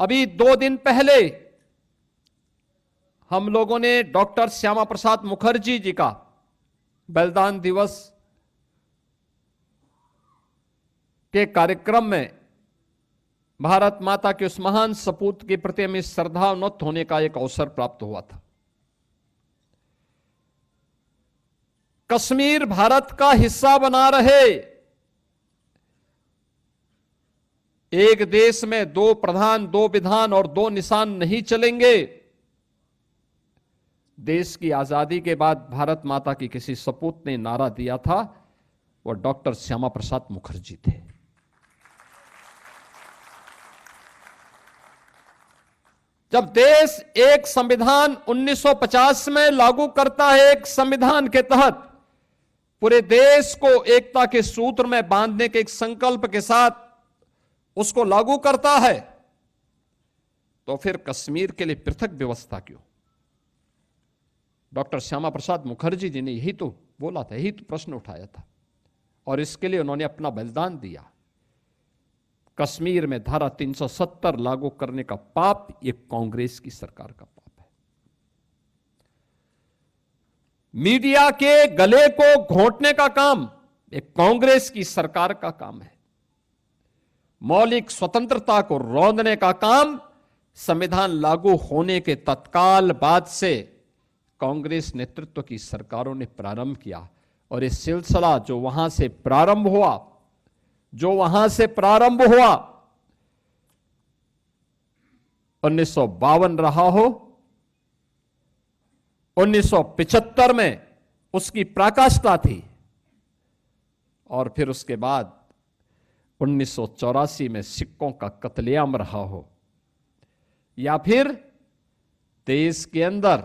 अभी 2 दिन पहले हम लोगों ने डॉक्टर श्यामा प्रसाद मुखर्जी जी का बलिदान दिवस के कार्यक्रम में भारत माता के उस महान सपूत के प्रति हमें श्रद्धान्वित होने का एक अवसर प्राप्त हुआ था। कश्मीर भारत का हिस्सा बना रहे, एक देश में 2 प्रधान, 2 विधान और 2 निशान नहीं चलेंगे। देश की आजादी के बाद भारत माता की किसी सपूत ने नारा दिया था, वह डॉक्टर श्यामा प्रसाद मुखर्जी थे। जब देश एक संविधान 1950 में लागू करता है, एक संविधान के तहत पूरे देश को एकता के सूत्र में बांधने के एक संकल्प के साथ उसको लागू करता है, तो फिर कश्मीर के लिए पृथक व्यवस्था क्यों? डॉक्टर श्यामा प्रसाद मुखर्जी जी ने यही तो बोला था, यही तो प्रश्न उठाया था, और इसके लिए उन्होंने अपना बलिदान दिया। कश्मीर में धारा 370 लागू करने का पाप ये कांग्रेस की सरकार का पाप है। मीडिया के गले को घोंटने का काम एक कांग्रेस की सरकार का काम है। मौलिक स्वतंत्रता को रौंदने का काम संविधान लागू होने के तत्काल बाद से कांग्रेस नेतृत्व की सरकारों ने प्रारंभ किया, और इस सिलसिला जो वहां से प्रारंभ हुआ 1952 रहा हो, 1975 में उसकी पराकाष्ठा थी, और फिर उसके बाद 1984 में सिखों का कत्लेआम रहा हो, या फिर देश के अंदर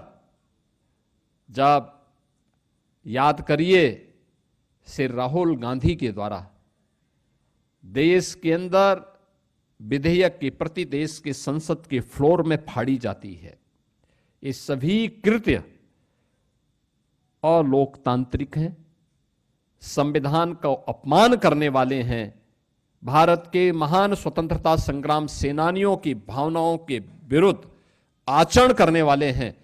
जब याद करिए श्री राहुल गांधी के द्वारा देश के अंदर विधेयक की प्रति देश के संसद के फ्लोर में फाड़ी जाती है। ये सभी कृत्य अलोकतांत्रिक हैं, संविधान का अपमान करने वाले हैं, भारत के महान स्वतंत्रता संग्राम सेनानियों की भावनाओं के विरुद्ध आचरण करने वाले हैं,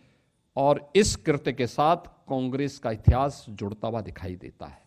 और इस कृत्य के साथ कांग्रेस का इतिहास जुड़ता हुआ दिखाई देता है।